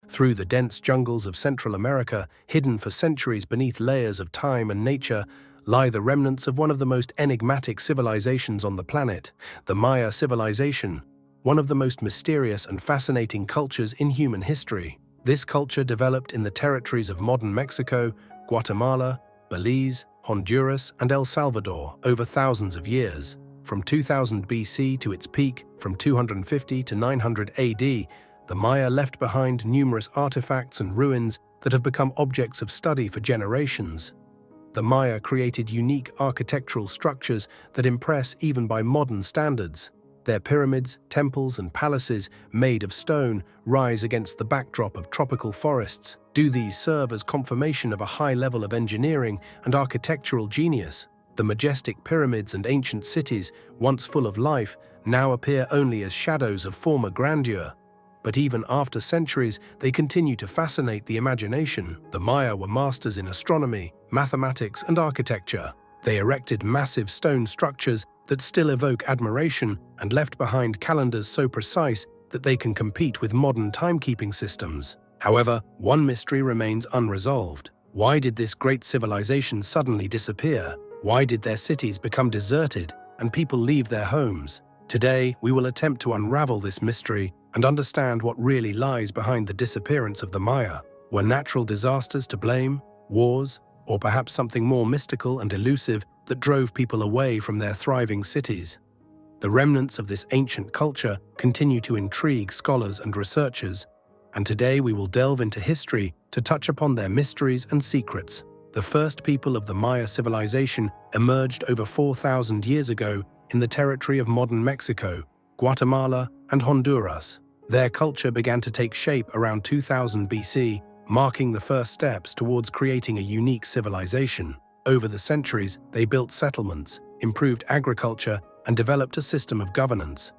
Through the dense jungles of Central America, hidden for centuries beneath layers of time and nature, lie the remnants of one of the most enigmatic civilizations on the planet, the Maya civilization, one of the most mysterious and fascinating cultures in human history. This culture developed in the territories of modern Mexico, Guatemala, Belize, Honduras, and El Salvador over thousands of years. From 2000 BC to its peak, from 250 to 900 AD, the Maya left behind numerous artifacts and ruins that have become objects of study for generations. The Maya created unique architectural structures that impress even by modern standards. Their pyramids, temples, and palaces, made of stone, rise against the backdrop of tropical forests. Do these serve as confirmation of a high level of engineering and architectural genius? The majestic pyramids and ancient cities, once full of life, now appear only as shadows of former grandeur. But even after centuries, they continue to fascinate the imagination. The Maya were masters in astronomy, mathematics, and architecture. They erected massive stone structures that still evoke admiration and left behind calendars so precise that they can compete with modern timekeeping systems. However, one mystery remains unresolved. Why did this great civilization suddenly disappear? Why did their cities become deserted and people leave their homes? Today, we will attempt to unravel this mystery and understand what really lies behind the disappearance of the Maya. Were natural disasters to blame, wars, or perhaps something more mystical and elusive that drove people away from their thriving cities? The remnants of this ancient culture continue to intrigue scholars and researchers, and today we will delve into history to touch upon their mysteries and secrets. The first people of the Maya civilization emerged over 4,000 years ago in the territory of modern Mexico, Guatemala, and Honduras. Their culture began to take shape around 2000 BC, marking the first steps towards creating a unique civilization. Over the centuries, they built settlements, improved agriculture, and developed a system of governance.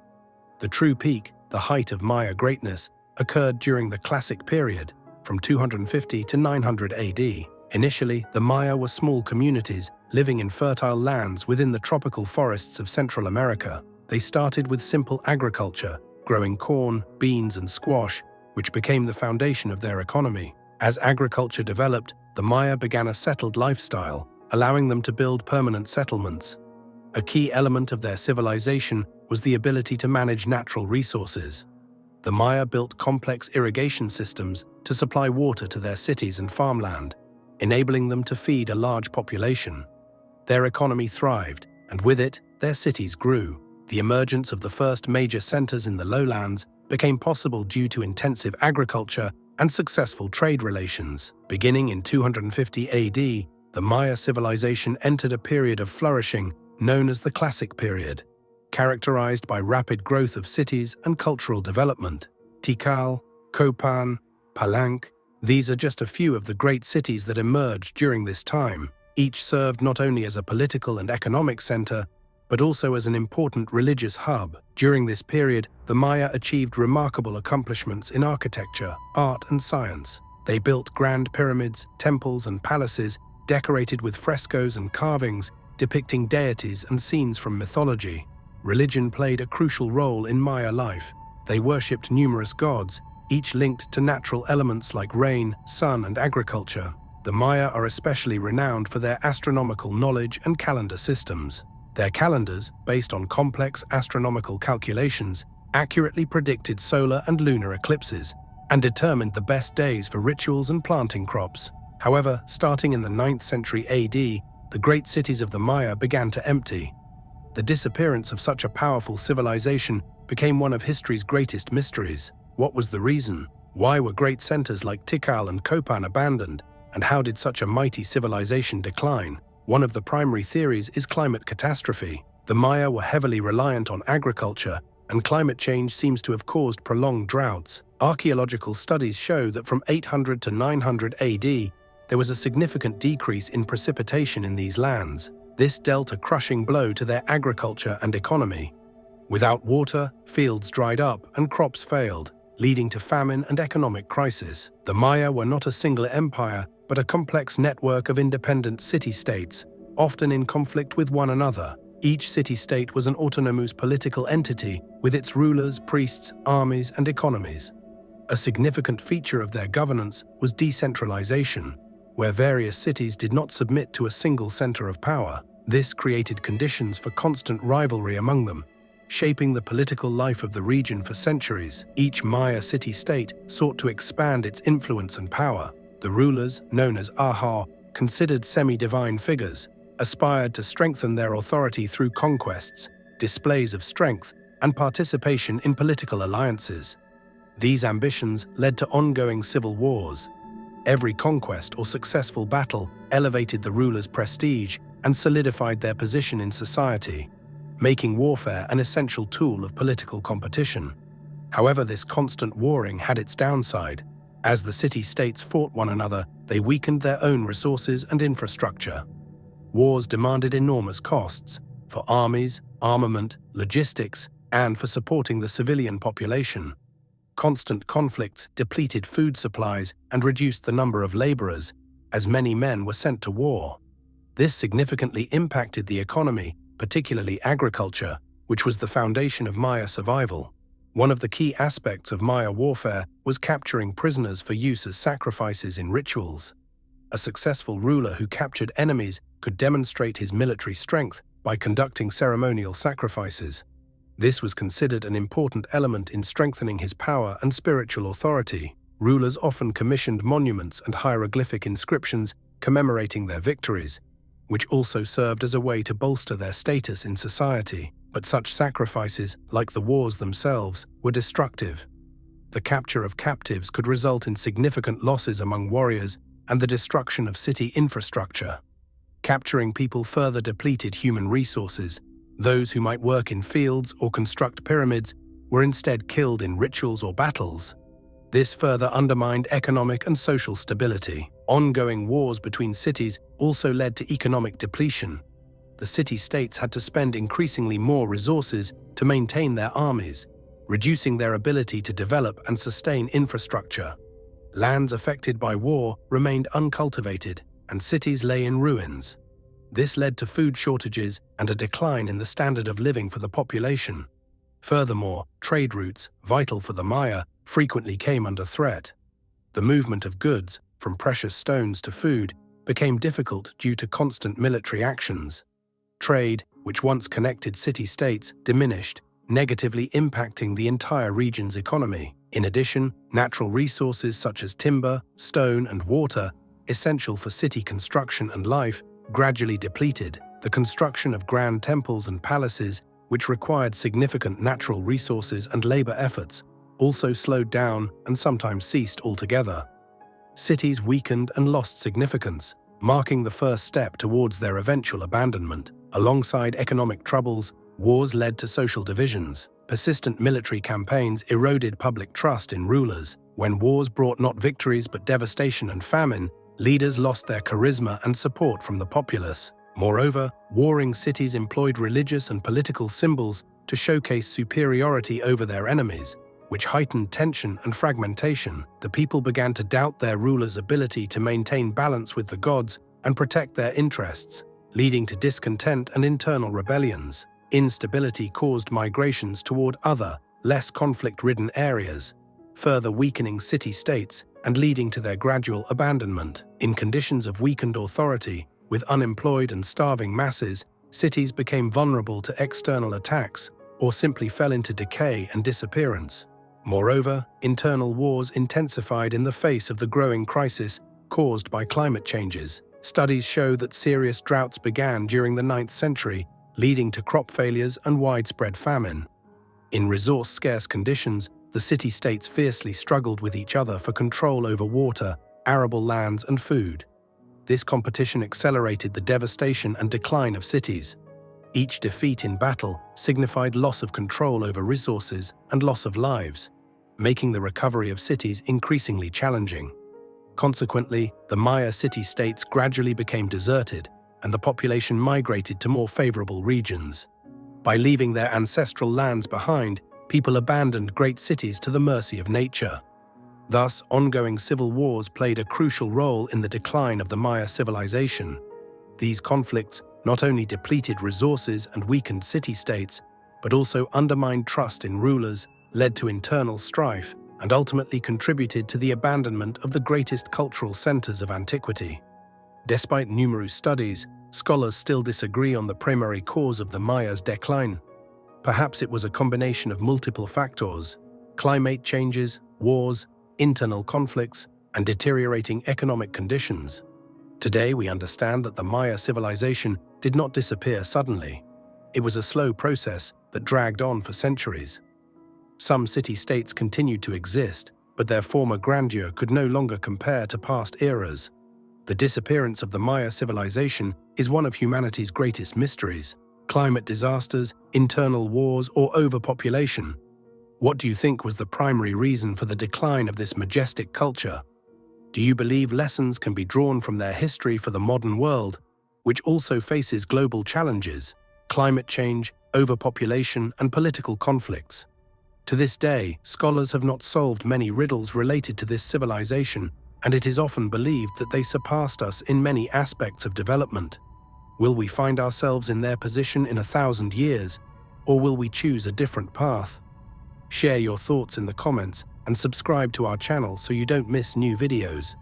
The true peak, the height of Maya greatness, occurred during the Classic period, from 250 to 900 AD. Initially, the Maya were small communities living in fertile lands within the tropical forests of Central America. They started with simple agriculture, growing corn, beans, and squash, which became the foundation of their economy. As agriculture developed, the Maya began a settled lifestyle, allowing them to build permanent settlements. A key element of their civilization was the ability to manage natural resources. The Maya built complex irrigation systems to supply water to their cities and farmland, enabling them to feed a large population. Their economy thrived, and with it, their cities grew. The emergence of the first major centers in the lowlands became possible due to intensive agriculture and successful trade relations. Beginning in 250 AD, the Maya civilization entered a period of flourishing known as the Classic period, characterized by rapid growth of cities and cultural development. Tikal, Copan, Palenque, these are just a few of the great cities that emerged during this time. Each served not only as a political and economic center, but also as an important religious hub. During this period, the Maya achieved remarkable accomplishments in architecture, art, and science. They built grand pyramids, temples, and palaces decorated with frescoes and carvings depicting deities and scenes from mythology. Religion played a crucial role in Maya life. They worshipped numerous gods, each linked to natural elements like rain, sun, and agriculture. The Maya are especially renowned for their astronomical knowledge and calendar systems. Their calendars, based on complex astronomical calculations, accurately predicted solar and lunar eclipses and determined the best days for rituals and planting crops. However, starting in the 9th century AD, the great cities of the Maya began to empty. The disappearance of such a powerful civilization became one of history's greatest mysteries. What was the reason? Why were great centers like Tikal and Copan abandoned? And how did such a mighty civilization decline? One of the primary theories is climate catastrophe. The Maya were heavily reliant on agriculture, and climate change seems to have caused prolonged droughts. Archaeological studies show that from 800 to 900 AD, there was a significant decrease in precipitation in these lands. This dealt a crushing blow to their agriculture and economy. Without water, fields dried up and crops failed, leading to famine and economic crisis. The Maya were not a single empire, but a complex network of independent city-states, often in conflict with one another. Each city-state was an autonomous political entity with its rulers, priests, armies, and economies. A significant feature of their governance was decentralization, where various cities did not submit to a single center of power. This created conditions for constant rivalry among them, shaping the political life of the region for centuries. Each Maya city-state sought to expand its influence and power. The rulers, known as Aha, considered semi-divine figures, aspired to strengthen their authority through conquests, displays of strength, and participation in political alliances. These ambitions led to ongoing civil wars. Every conquest or successful battle elevated the ruler's prestige and solidified their position in society, making warfare an essential tool of political competition. However, this constant warring had its downside. As the city-states fought one another, they weakened their own resources and infrastructure. Wars demanded enormous costs for armies, armament, logistics, and for supporting the civilian population. Constant conflicts depleted food supplies and reduced the number of laborers, as many men were sent to war. This significantly impacted the economy, particularly agriculture, which was the foundation of Maya survival. One of the key aspects of Maya warfare was capturing prisoners for use as sacrifices in rituals. A successful ruler who captured enemies could demonstrate his military strength by conducting ceremonial sacrifices. This was considered an important element in strengthening his power and spiritual authority. Rulers often commissioned monuments and hieroglyphic inscriptions commemorating their victories, which also served as a way to bolster their status in society. But such sacrifices, like the wars themselves, were destructive. The capture of captives could result in significant losses among warriors and the destruction of city infrastructure. Capturing people further depleted human resources. Those who might work in fields or construct pyramids were instead killed in rituals or battles. This further undermined economic and social stability. Ongoing wars between cities also led to economic depletion. The city-states had to spend increasingly more resources to maintain their armies, reducing their ability to develop and sustain infrastructure. Lands affected by war remained uncultivated, and cities lay in ruins. This led to food shortages and a decline in the standard of living for the population. Furthermore, trade routes, vital for the Maya, frequently came under threat. The movement of goods, from precious stones to food, became difficult due to constant military actions. Trade, which once connected city-states, diminished, negatively impacting the entire region's economy. In addition, natural resources such as timber, stone, and water, essential for city construction and life, gradually depleted. The construction of grand temples and palaces, which required significant natural resources and labor efforts, also slowed down and sometimes ceased altogether. Cities weakened and lost significance, marking the first step towards their eventual abandonment. Alongside economic troubles, wars led to social divisions. Persistent military campaigns eroded public trust in rulers. When wars brought not victories but devastation and famine, leaders lost their charisma and support from the populace. Moreover, warring cities employed religious and political symbols to showcase superiority over their enemies, which heightened tension and fragmentation. The people began to doubt their rulers' ability to maintain balance with the gods and protect their interests, leading to discontent and internal rebellions. Instability caused migrations toward other, less conflict-ridden areas, further weakening city-states and leading to their gradual abandonment. In conditions of weakened authority, with unemployed and starving masses, cities became vulnerable to external attacks or simply fell into decay and disappearance. Moreover, internal wars intensified in the face of the growing crisis caused by climate changes. Studies show that serious droughts began during the 9th century, leading to crop failures and widespread famine. In resource-scarce conditions, the city-states fiercely struggled with each other for control over water, arable lands, and food. This competition accelerated the devastation and decline of cities. Each defeat in battle signified loss of control over resources and loss of lives, making the recovery of cities increasingly challenging. Consequently, the Maya city-states gradually became deserted, and the population migrated to more favorable regions. By leaving their ancestral lands behind, people abandoned great cities to the mercy of nature. Thus, ongoing civil wars played a crucial role in the decline of the Maya civilization. These conflicts not only depleted resources and weakened city-states, but also undermined trust in rulers, led to internal strife, and ultimately contributed to the abandonment of the greatest cultural centers of antiquity. Despite numerous studies, scholars still disagree on the primary cause of the Maya's decline. Perhaps it was a combination of multiple factors: climate changes, wars, internal conflicts, and deteriorating economic conditions. Today, we understand that the Maya civilization did not disappear suddenly. It was a slow process that dragged on for centuries. Some city-states continued to exist, but their former grandeur could no longer compare to past eras. The disappearance of the Maya civilization is one of humanity's greatest mysteries. Climate disasters, internal wars, or overpopulation. What do you think was the primary reason for the decline of this majestic culture? Do you believe lessons can be drawn from their history for the modern world, which also faces global challenges, climate change, overpopulation, and political conflicts? To this day, scholars have not solved many riddles related to this civilization, and it is often believed that they surpassed us in many aspects of development. Will we find ourselves in their position in 1,000 years, or will we choose a different path? Share your thoughts in the comments and subscribe to our channel so you don't miss new videos.